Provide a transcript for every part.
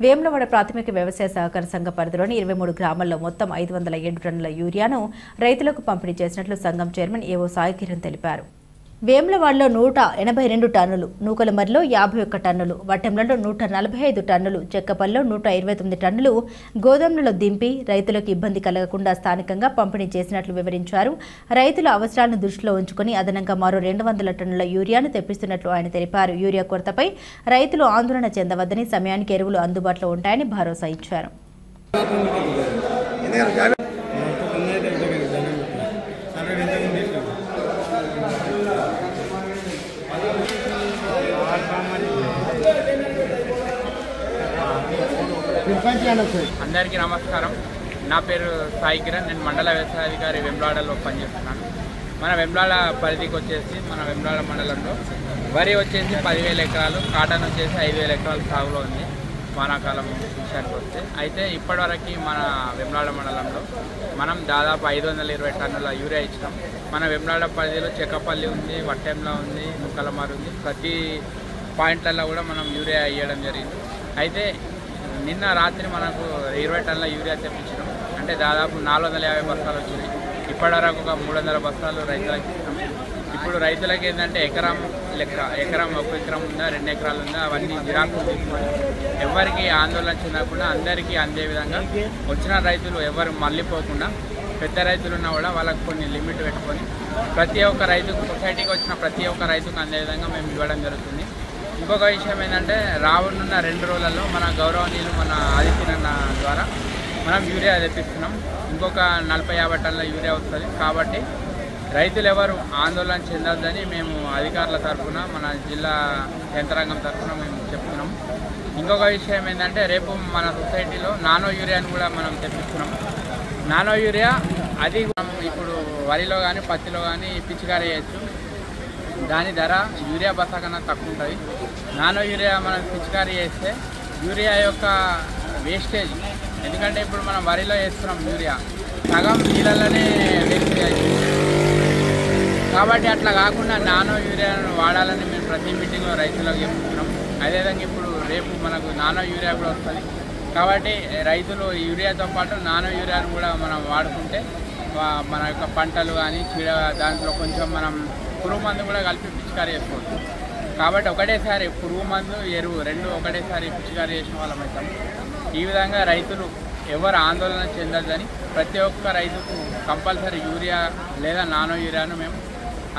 వేములవాడ ప్రాథమిక వ్యవసాయ సహకార సంఘ పరిధిలోని 23 గ్రామాల్లో మొత్తం 507 టన్నుల యూరియాను రైతులకు పంపిణీ చేసినట్లు సంఘం చైర్మన్ ఏవో సాయి కిరణ్ తెలిపారు. వేములవాడలో 182 టన్నులు, నూకలమరిలో 51 టన్నులు, వట్టెంలలో 145 టన్నులు, చెక్కపల్లిలో 129 టన్నులు గోదాములలో దింపి రైతులకు ఇబ్బంది కలగకుండా స్థానికంగా పంపిణీ చేసినట్లు వివరించారు. రైతుల అవసరాలను దృష్టిలో ఉంచుకుని అదనంగా మరో 200 టన్నుల యూరియాను తెప్పిస్తున్నట్లు ఆయన తెలిపారు. యూరియా కొరతపై రైతులు ఆందోళన చెందవద్దని, సమయానికి ఎరువులు అందుబాటులో ఉంటాయని భరోసా ఇచ్చారు. అందరికీ నమస్కారం. నా పేరు సాయి కిరణ్. నేను మండల వ్యవసాయాధికారి వేములవాడలో పనిచేస్తున్నాను. మన వేములవాడ పరిధికి వచ్చేసి మన వేములవాడ మండలంలో వరి వచ్చేసి 10,000 ఎకరాలు, కాటన్ వచ్చేసి 5,000 ఎకరాలు సాగులో ఉంది వానాకాలం విషయానికి వస్తే. అయితే ఇప్పటివరకు మన వేములవాడ మండలంలో మనం దాదాపు 520 టన్నుల యూరియా ఇచ్చినాం. మన వేములవాడ పరిధిలో చెక్కపల్లి ఉంది, వట్టెంలో ఉంది, నూకలమరి ఉంది. ప్రతి పాయింట్లలో కూడా మనం యూరియా ఇవ్వడం జరిగింది. అయితే నిన్న రాత్రి మనకు 20 టన్నుల యూరియా తెప్పించినాం. అంటే దాదాపు 450 బస్తాలు వచ్చినాయి. ఇప్పటివరకు ఒక 300 బస్తాలు రైతులకు ఇచ్చినాం. ఇప్పుడు రైతులకి ఏంటంటే ఎకరం లెక్క, ఎకరం 1 ఎకరం ఉందా 2 ఎకరాలు ఉందా అవన్నీ జిరాకులు తీసుకొని ఎవరికి ఆందోళన చెందకుండా అందరికీ అందే విధంగా వచ్చిన రైతులు ఎవరు మళ్ళీపోకుండా, పెద్ద రైతులు ఉన్నా కూడా వాళ్ళకు కొన్ని లిమిట్ పెట్టుకొని ప్రతి ఒక్క రైతుకు, సొసైటీకి వచ్చిన ప్రతి ఒక్క రైతుకు అందే విధంగా మేము ఇవ్వడం జరుగుతుంది. ఇంకొక విషయం ఏంటంటే రానున్న 2 రోజులలో మన గౌరవనీయులు మన ఆదిత్యనన్న ద్వారా మనం యూరియా తెప్పిస్తున్నాం. ఇంకొక 40-50 టన్నుల యూరియా వస్తుంది. కాబట్టి రైతులు ఎవరు ఆందోళన చెందొద్దని మేము అధికారుల తరఫున, మన జిల్లా యంత్రాంగం తరఫున మేము చెప్తున్నాం. ఇంకొక విషయం ఏంటంటే రేపు మన సొసైటీలో నానో యూరియాని కూడా మనం తెప్పిస్తున్నాం. నానో యూరియా అది ఇప్పుడు వరిలో కానీ పత్తిలో కానీ పిచికారీ చేయొచ్చు. దాని ధర యూరియా బస్తా కన్నా తక్కువ ఉంటుంది. నానో యూరియా మనం పిచికారీ చేస్తే యూరియా యొక్క వేస్టేజ్, ఎందుకంటే ఇప్పుడు మనం వరిలో వేస్తున్నాం యూరియా సగం నీళ్ళలోనే వేస్ట్ అవుతుంది. కాబట్టి అట్లా కాకుండా నానో యూరియాను వాడాలని మేము ప్రతి మీటింగ్లో రైతులకు చెప్తున్నాం. అదేవిధంగా ఇప్పుడు రేపు మనకు నానో యూరియా కూడా వస్తుంది. కాబట్టి రైతులు యూరియాతో పాటు నానో యూరియాను కూడా మనం వాడుకుంటే మన యొక్క పంటలు కానీ చీడ దాంట్లో కొంచెం మనం పురుగు మందు కూడా కలిపి పిచికారీ చేసుకోవచ్చు. కాబట్టి ఒకటేసారి పురుగు మందు, ఎరువు రెండు ఒకటేసారి పిచికారీ చేసిన వాళ్ళం అవుతాం. ఈ విధంగా రైతులు ఎవరు ఆందోళన చెందొద్దని, ప్రతి ఒక్క రైతుకు కంపల్సరీ యూరియా లేదా నానో యూరియాను మేము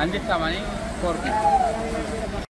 అందిస్తామని కోరుకుంటున్నాం.